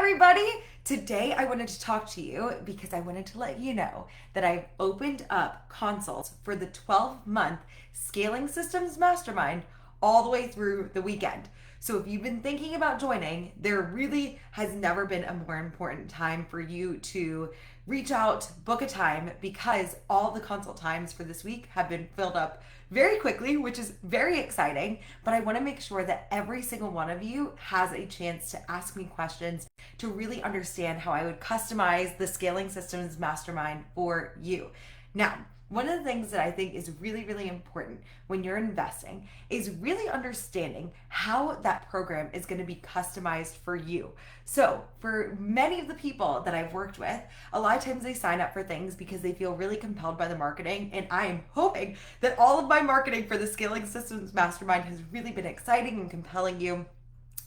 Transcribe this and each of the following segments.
everybody! Today I wanted to talk to you because I wanted to let you know that I've opened up consults for the 12-month Scaling Systems Mastermind all the way through the weekend. So if you've been thinking about joining, there really has never been a more important time for you to reach out, book a time, because all the consult times for this week have been filled up very quickly, which is very exciting. But I want to make sure that every single one of you has a chance to ask me questions to really understand how I would customize the Scaling Systems Mastermind for you. Now, one of the things that I think is really, really important when you're investing is really understanding how that program is going to be customized for you. So for many of the people that I've worked with, a lot of times they sign up for things because they feel really compelled by the marketing. And I am hoping that all of my marketing for the Scaling Systems Mastermind has really been exciting and compelling you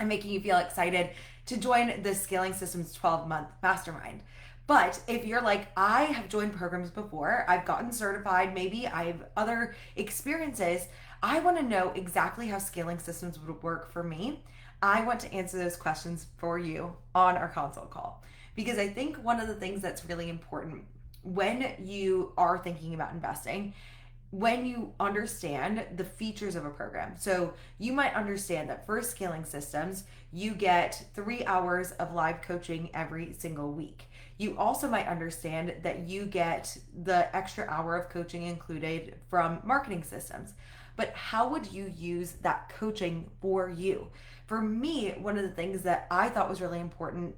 and making you feel excited to join the Scaling Systems 12-month mastermind. But if you're like, I have joined programs before, I've gotten certified, maybe I have other experiences, I want to know exactly how scaling systems would work for me. I want to answer those questions for you on our consult call. Because I think one of the things that's really important when you are thinking about investing, when you understand the features of a program. So you might understand that for scaling systems, you get 3 hours of live coaching every single week. You also might understand that you get the extra hour of coaching included from marketing systems. But how would you use that coaching for you? For me, one of the things that I thought was really important,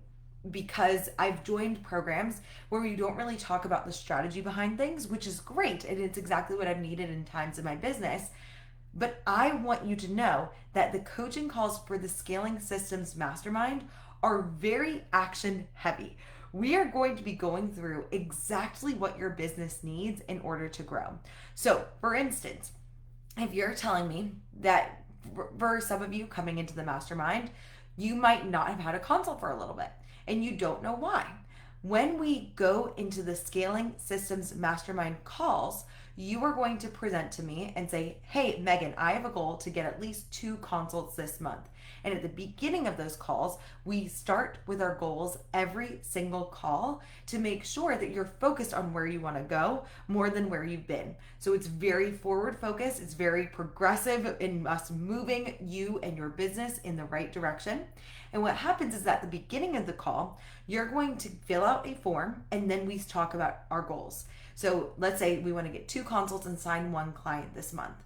because I've joined programs where we don't really talk about the strategy behind things, which is great, and it's exactly what I've needed in times of my business. But I want you to know that the coaching calls for the Scaling Systems Mastermind are very action heavy. We are going to be going through exactly what your business needs in order to grow. So, for instance, if you're telling me that for some of you coming into the mastermind, you might not have had a consult for a little bit and you don't know why. When we go into the Scaling Systems Mastermind calls, you are going to present to me and say, hey, Megan, I have a goal to get at least 2 consults this month. And at the beginning of those calls, we start with our goals every single call to make sure that you're focused on where you want to go more than where you've been. So it's very forward focused, it's very progressive in us moving you and your business in the right direction. And what happens is at the beginning of the call, you're going to fill out a form and then we talk about our goals. So let's say we want to get 2 consults and sign 1 client this month.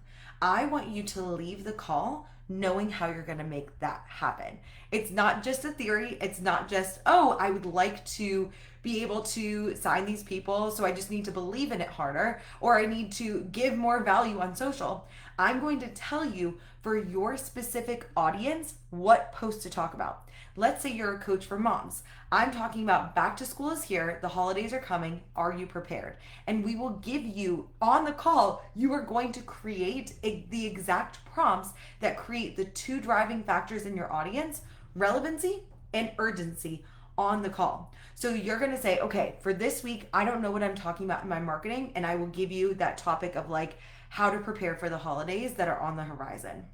I want you to leave the call knowing how you're going to make that happen. It's not just a theory. It's not just, oh, I would like to be able to sign these people, so I just need to believe in it harder, or I need to give more value on social. I'm going to tell you for your specific audience what posts to talk about. Let's say you're a coach for moms. I'm talking about back to school is here, the holidays are coming, are you prepared? And we will give you, on the call, you are going to create the exact prompts that create the 2 driving factors in your audience, relevancy and urgency, on the call. So you're going to say, okay, for this week, I don't know what I'm talking about in my marketing, and I will give you that topic of like how to prepare for the holidays that are on the horizon.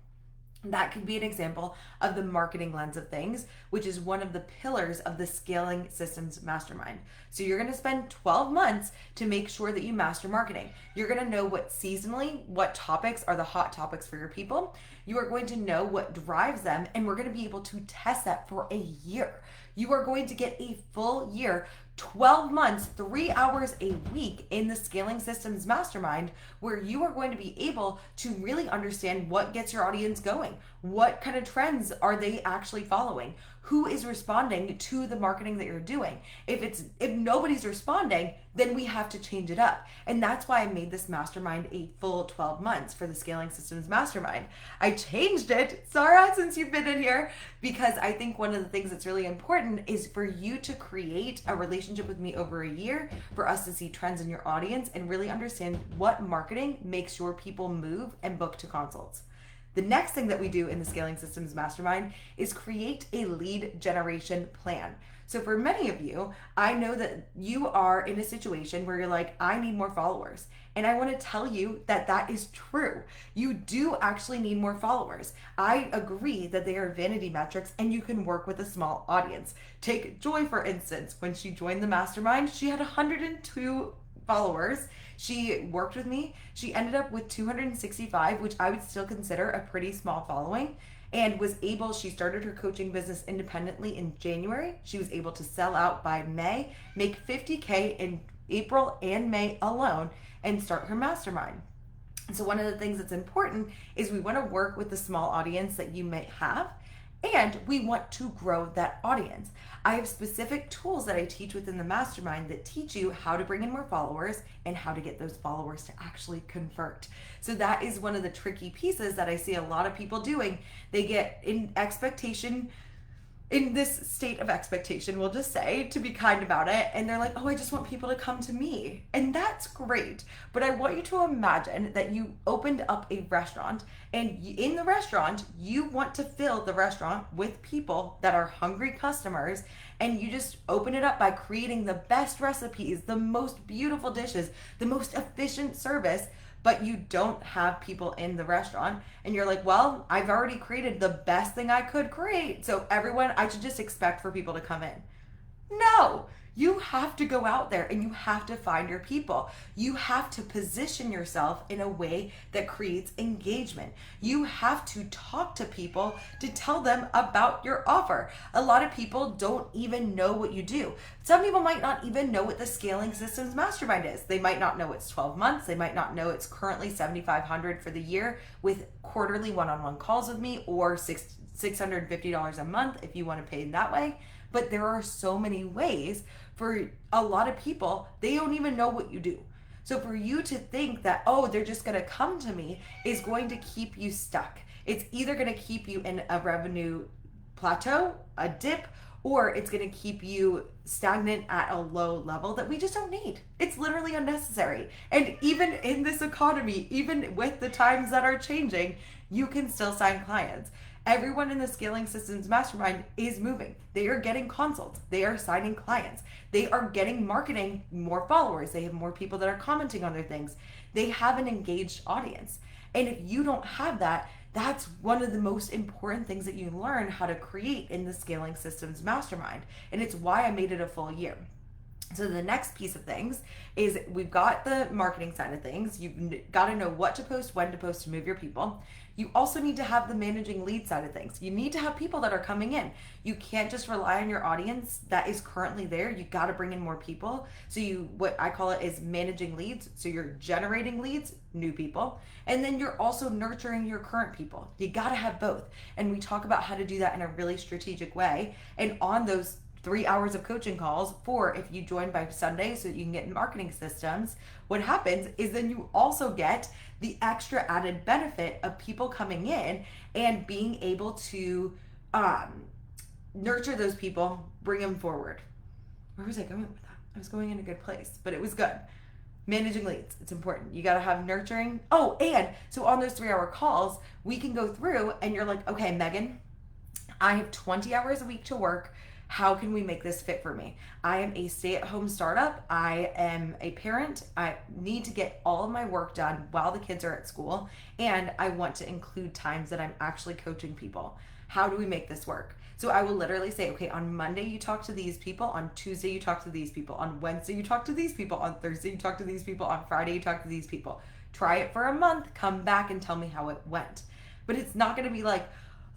That could be an example of the marketing lens of things, which is one of the pillars of the Scaling Systems Mastermind. So you're going to spend 12 months to make sure that you master marketing. You're going to know what topics are the hot topics for your people. You are going to know what drives them, and we're going to be able to test that for a year. You are going to get a full year, 12 months, 3 hours a week in the Scaling Systems Mastermind, where you are going to be able to really understand what gets your audience going. What kind of trends are they actually following? Who is responding to the marketing that you're doing? If nobody's responding, then we have to change it up. And that's why I made this mastermind a full 12 months for the Scaling Systems Mastermind. I changed it, Sarah, since you've been in here, because I think one of the things that's really important is for you to create a relationship with me over a year, for us to see trends in your audience and really understand what marketing makes your people move and book to consults. The next thing that we do in the Scaling Systems Mastermind is create a lead generation plan. So for many of you, I know that you are in a situation where you're like, I need more followers. And I want to tell you that that is true. You do actually need more followers. I agree that they are vanity metrics and you can work with a small audience. Take Joy, for instance. When she joined the mastermind, she had 102 followers. She worked with me. She ended up with 265, which I would still consider a pretty small following, and was able, she started her coaching business independently in January. She was able to sell out by May, make 50K in April and May alone, and start her mastermind. So one of the things that's important is we want to work with the small audience that you may have, and we want to grow that audience. I have specific tools that I teach within the mastermind that teach you how to bring in more followers and how to get those followers to actually convert. So that is one of the tricky pieces that I see a lot of people doing. They get in expectation, in this state of expectation, we'll just say, to be kind about it, and they're like, oh, I just want people to come to me. And that's great. But I want you to imagine that you opened up a restaurant, and in the restaurant, you want to fill the restaurant with people that are hungry customers, and you just open it up by creating the best recipes, the most beautiful dishes, the most efficient service, but you don't have people in the restaurant, and you're like, well, I've already created the best thing I could create, so everyone, I should just expect for people to come in. No, you have to go out there and you have to find your people. You have to position yourself in a way that creates engagement. You have to talk to people to tell them about your offer. A lot of people don't even know what you do. Some people might not even know what the Scaling Systems Mastermind is. They might not know it's 12 months. They might not know it's currently $7,500 for the year with quarterly one-on-one calls with me, or $650 a month if you want to pay that way. But there are so many ways. For a lot of people, they don't even know what you do. So for you to think that, oh, they're just going to come to me, is going to keep you stuck. It's either going to keep you in a revenue plateau, a dip, or it's going to keep you stagnant at a low level that we just don't need. It's literally unnecessary. And even in this economy, even with the times that are changing, you can still sign clients. Everyone in the Scaling Systems Mastermind is moving. They are getting consults. They are signing clients. They are getting marketing, more followers. They have more people that are commenting on their things. They have an engaged audience. And if you don't have that, that's one of the most important things that you learn how to create in the Scaling Systems Mastermind. And it's why I made it a full year. So the next piece of things is, we've got the marketing side of things. You've got to know what to post, when to post to move your people. You also need to have the managing lead side of things. You need to have people that are coming in. You can't just rely on your audience that is currently there. You got to bring in more people. So what I call it is managing leads. So you're generating leads, new people, and then you're also nurturing your current people. You got to have both. And we talk about how to do that in a really strategic way. And on those 3 hours of coaching calls, for if you join by Sunday so that you can get marketing systems, what happens is then you also get the extra added benefit of people coming in and being able to nurture those people, bring them forward. Where was I going with that? I was going in a good place, but it was good. Managing leads, it's important. You got to have nurturing. Oh, and so on those 3 hour calls, we can go through and you're like, okay, Megan, I have 20 hours a week to work. How can we make this fit for me? I am a stay-at-home startup. I am a parent. I need to get all of my work done while the kids are at school, and I want to include times that I'm actually coaching people. How do we make this work? So I will literally say, okay, on Monday you talk to these people, on Tuesday you talk to these people, on Wednesday you talk to these people, on Thursday you talk to these people, on Friday you talk to these people. Try it for a month, come back and tell me how it went. But it's not going to be like,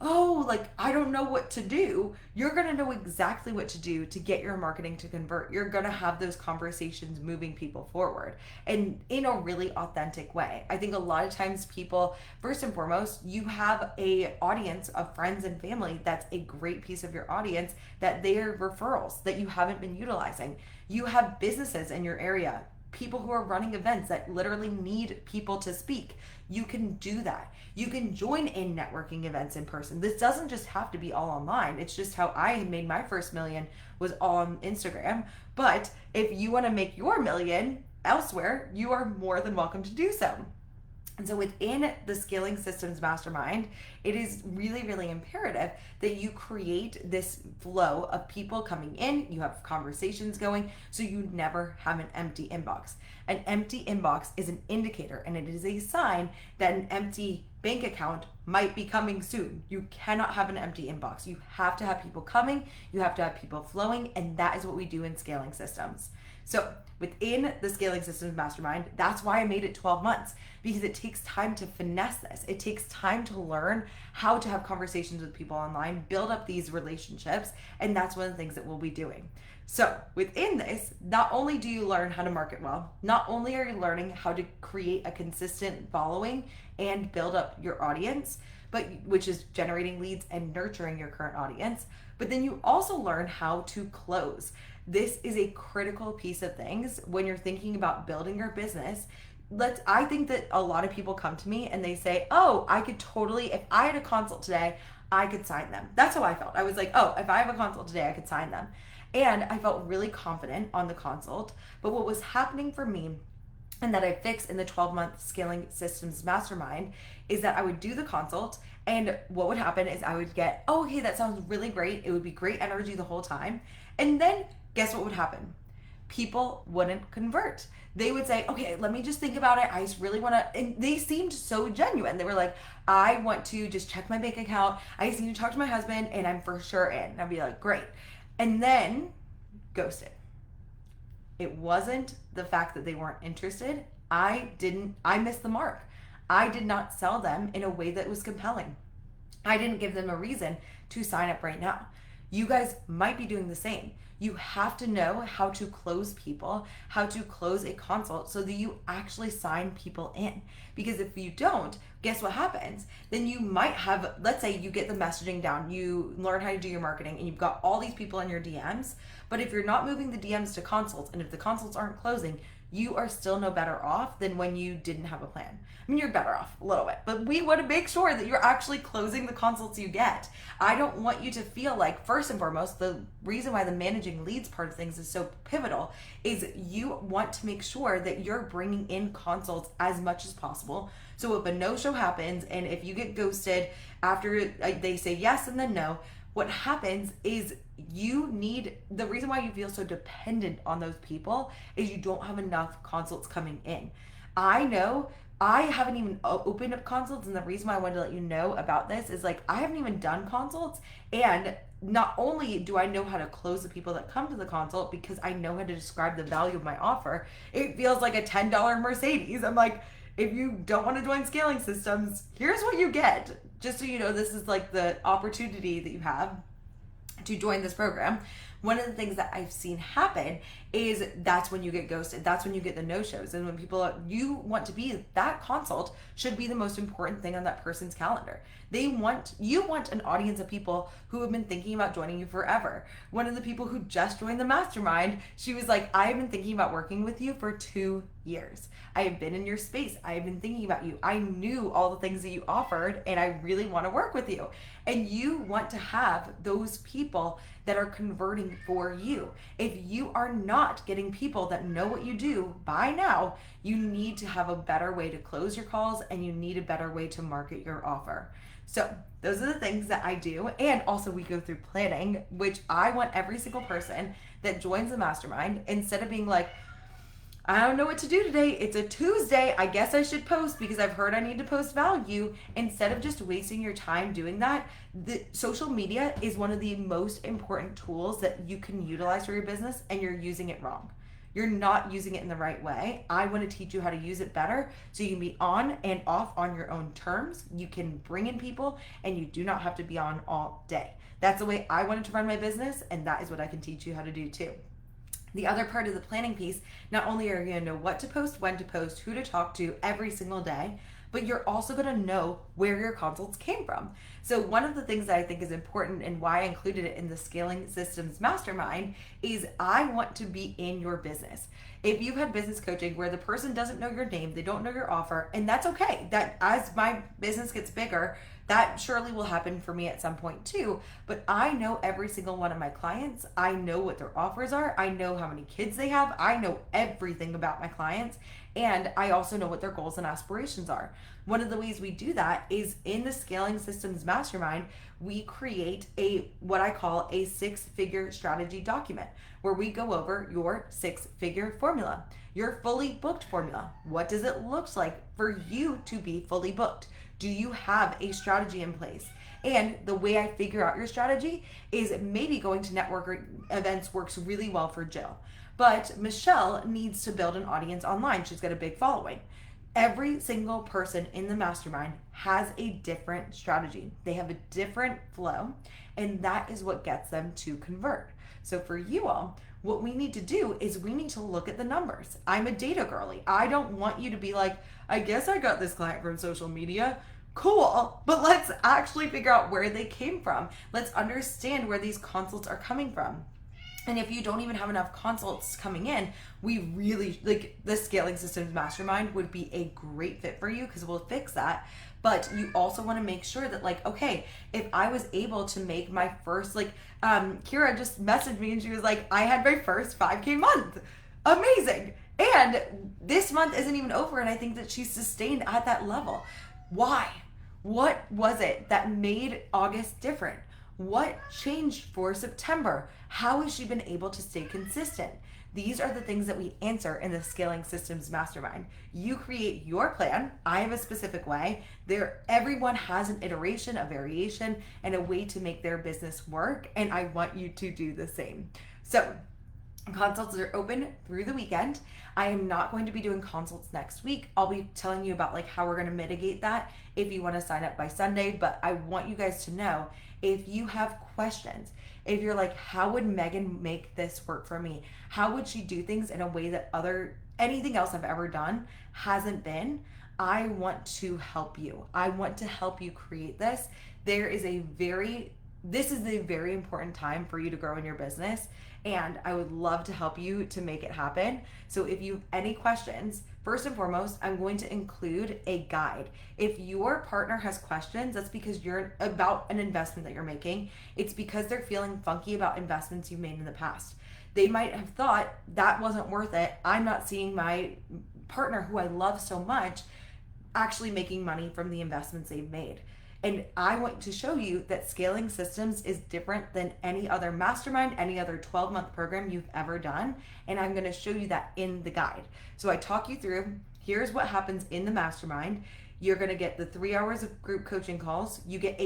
oh, like, I don't know what to do. You're going to know exactly what to do to get your marketing to convert. You're going to have those conversations moving people forward, and in a really authentic way. I think a lot of times people, first and foremost, you have a audience of friends and family that's a great piece of your audience, that they are referrals that you haven't been utilizing. You have businesses in your area, people who are running events that literally need people to speak. You can do that. You can join in networking events in person. This doesn't just have to be all online. It's just how I made my first million, was all on Instagram. But if you want to make your million elsewhere, you are more than welcome to do so. And so within the Scaling Systems Mastermind, it is really, really imperative that you create this flow of people coming in, you have conversations going, so you never have an empty inbox. An empty inbox is an indicator, and it is a sign that an empty bank account might be coming soon. You cannot have an empty inbox. You have to have people coming, you have to have people flowing, and that is what we do in Scaling Systems. So within the Scaling Systems Mastermind, that's why I made it 12 months, because it takes time to finesse this. It takes time to learn how to have conversations with people online, build up these relationships, and that's one of the things that we'll be doing. So within this, not only do you learn how to market well, not only are you learning how to create a consistent following and build up your audience, but which is generating leads and nurturing your current audience, but then you also learn how to close. This is a critical piece of things when you're thinking about building your business. I think that a lot of people come to me and they say, oh, I could totally, if I had a consult today, I could sign them. That's how I felt. I was like, oh, if I have a consult today, I could sign them. And I felt really confident on the consult. But what was happening for me, and that I fixed in the 12-month Scaling Systems Mastermind, is that I would do the consult, and what would happen is I would get, oh, okay, that sounds really great. It would be great energy the whole time. And then guess what would happen? People wouldn't convert. They would say, okay, let me just think about it. I just really want to, and they seemed so genuine. They were like, I want to just check my bank account. I just need to talk to my husband and I'm for sure in. And I'd be like, great. And then ghosted. It wasn't the fact that they weren't interested. I missed the mark. I did not sell them in a way that was compelling. I didn't give them a reason to sign up right now. You guys might be doing the same. You have to know how to close people, how to close a consult so that you actually sign people in. Because if you don't, guess what happens? Then you might have, let's say you get the messaging down, you learn how to do your marketing, and you've got all these people in your DMs. But if you're not moving the DMs to consults, and if the consults aren't closing, you are still no better off than when you didn't have a plan. I mean, you're better off a little bit, but we want to make sure that you're actually closing the consults you get. I don't want you to feel like, first and foremost, the reason why the managing leads part of things is so pivotal is you want to make sure that you're bringing in consults as much as possible. So if a no-show happens, and if you get ghosted after they say yes and then no, what happens is the reason why you feel so dependent on those people is you don't have enough consults coming in. I know I haven't even opened up consults, and the reason why I wanted to let you know about this is like I haven't even done consults, and not only do I know how to close the people that come to the consult because I know how to describe the value of my offer, it feels like a $10 Mercedes. I'm like, if you don't want to join Scaling Systems, here's what you get. Just so you know, this is like the opportunity that you have to join this program. One of the things that I've seen happen is that's when you get ghosted. That's when you get the no-shows. And when you want to be, that consult should be the most important thing on that person's calendar. You want an audience of people who have been thinking about joining you forever. One of the people who just joined the mastermind, she was like, I have been thinking about working with you for 2 years. I have been in your space. I have been thinking about you. I knew all the things that you offered, and I really want to work with you. And you want to have those people that are converting for you. If you are not getting people that know what you do by now, you need to have a better way to close your calls, and you need a better way to market your offer. So those are the things that I do. And also we go through planning, which I want every single person that joins the mastermind, instead of being like, I don't know what to do today. It's a Tuesday. I guess I should post because I've heard I need to post value. Instead of just wasting your time doing that, the social media is one of the most important tools that you can utilize for your business, and you're using it wrong. You're not using it in the right way. I want to teach you how to use it better so you can be on and off on your own terms. You can bring in people, and you do not have to be on all day. That's the way I wanted to run my business, and that is what I can teach you how to do too. The other part of the planning piece, not only are you going to know what to post, when to post, who to talk to every single day, but you're also going to know where your consults came from. So one of the things that I think is important, and why I included it in the Scaling Systems Mastermind, is I want to be in your business. If you've had business coaching where the person doesn't know your name, they don't know your offer, and that's okay. That as my business gets bigger, That surely will happen for me at some point too, but I know every single one of my clients. I know what their offers are. I know how many kids they have. I know everything about my clients, and I also know what their goals and aspirations are. One of the ways we do that is in the Scaling Systems Mastermind, we create a what I call a 6-figure strategy document where we go over your 6-figure formula, your fully booked formula. What does it look like for you to be fully booked? Do you have a strategy in place? And the way I figure out your strategy is maybe going to network events works really well for Jill. But Michelle needs to build an audience online. She's got a big following. Every single person in the mastermind has a different strategy. They have a different flow, and that is what gets them to convert. So for you all, what we need to do is we need to look at the numbers. I'm a data girly. I don't want you to be like, I guess I got this client from social media. Cool, but let's actually figure out where they came from. Let's understand where these consults are coming from. And if you don't even have enough consults coming in, we really like the Scaling Systems Mastermind would be a great fit for you because we'll fix that. But you also want to make sure that, like, okay, if I was able to make my first, like, Kira just messaged me and she was like, I had my first 5K month. Amazing. And this month isn't even over, and I think that she's sustained at that level. Why? What was it that made August different? What changed for September? How has she been able to stay consistent? These are the things that we answer in the Scaling Systems Mastermind. You create your plan. I have a specific way. Everyone has an iteration, a variation, and a way to make their business work, and I want you to do the same. So, consults are open through the weekend. I am not going to be doing consults next week. I'll be telling you about like how we're going to mitigate that if you want to sign up by Sunday, but I want you guys to know if you have questions, if you're like, how would Megan make this work for me? How would she do things in a way that anything else I've ever done hasn't been? I want to help you. I want to help you create this. This is a very important time for you to grow in your business, and I would love to help you to make it happen. So if you have any questions, first and foremost, I'm going to include a guide. If your partner has questions, that's because you're about an investment that you're making. It's because they're feeling funky about investments you've made in the past. They might have thought that wasn't worth it. I'm not seeing my partner, who I love so much, actually making money from the investments they've made. And I want to show you that Scaling Systems is different than any other mastermind, any other 12-month program you've ever done. And I'm going to show you that in the guide. So I talk you through, here's what happens in the mastermind. You're going to get the 3 hours of group coaching calls. You get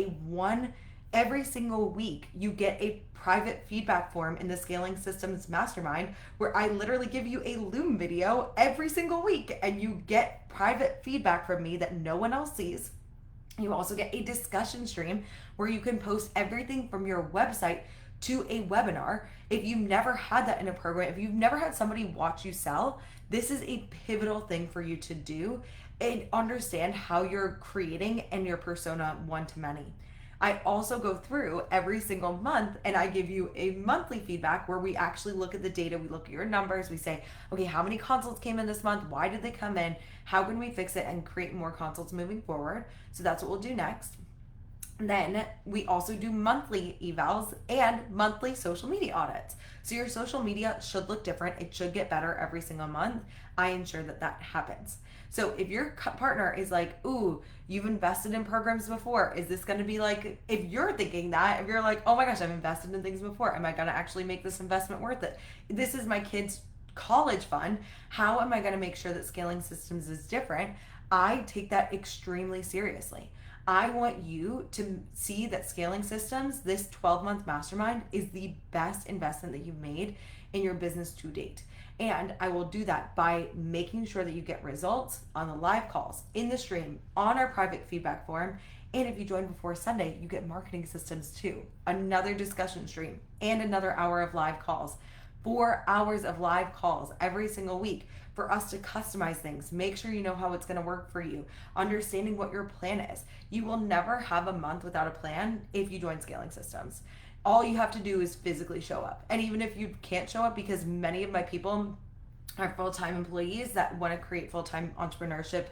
every single week, you get a private feedback form in the Scaling Systems Mastermind where I literally give you a Loom video every single week, and you get private feedback from me that no one else sees. You also get a discussion stream where you can post everything from your website to a webinar. If you've never had that in a program, if you've never had somebody watch you sell, this is a pivotal thing for you to do and understand how you're creating and your persona one-to-many. I also go through every single month and I give you a monthly feedback where we actually look at the data. We look at your numbers. We say, okay, how many consults came in this month? Why did they come in? How can we fix it and create more consults moving forward? So that's what we'll do next. Then we also do monthly evals and monthly social media audits. So your social media should look different. It should get better every single month. I ensure that that happens. So if your partner is like, ooh, you've invested in programs before, is this going to be like, if you're thinking that, if you're like, oh my gosh, I've invested in things before, am I going to actually make this investment worth it? This is my kid's college fund. How am I going to make sure that Scaling Systems is different? I take that extremely seriously. I want you to see that Scaling Systems, this 12-month mastermind, is the best investment that you've made in your business to date. And I will do that by making sure that you get results on the live calls, in the stream, on our private feedback forum. And if you join before Sunday, you get marketing systems too. Another discussion stream and another hour of live calls. 4 hours of live calls every single week for us to customize things. Make sure you know how it's going to work for you. Understanding what your plan is. You will never have a month without a plan if you join Scaling Systems. All you have to do is physically show up. And even if you can't show up, because many of my people are full-time employees that want to create full-time entrepreneurship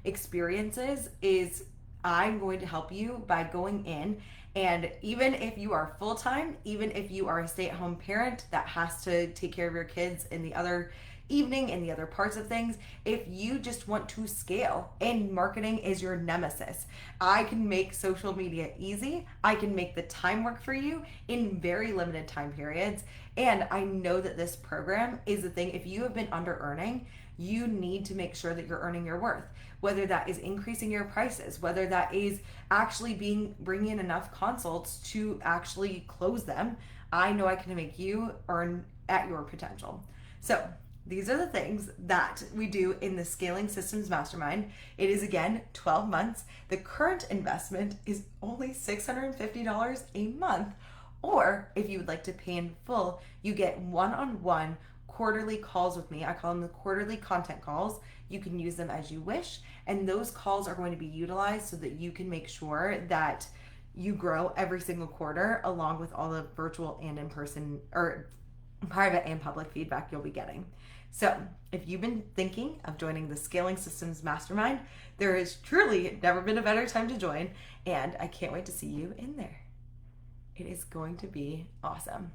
experiences, is I'm going to help you by going in, and even if you are full time, even if you are a stay at home parent that has to take care of your kids in the other evening and the other parts of things, if you just want to scale and marketing is your nemesis, I can make social media easy. I can make the time work for you in very limited time periods. And I know that this program is the thing. If you have been under earning, you need to make sure that you're earning your worth, whether that is increasing your prices, whether that is actually bringing in enough consults to actually close them. I know I can make you earn at your potential. So these are the things that we do in the Scaling Systems Mastermind. It is, again, 12 months. The current investment is only $650 a month. Or if you would like to pay in full, you get one-on-one quarterly calls with me. I call them the quarterly content calls. You can use them as you wish. And those calls are going to be utilized so that you can make sure that you grow every single quarter, along with all the virtual and in-person or private and public feedback you'll be getting. So if you've been thinking of joining the Scaling Systems Mastermind, there has truly never been a better time to join, and I can't wait to see you in there. It is going to be awesome.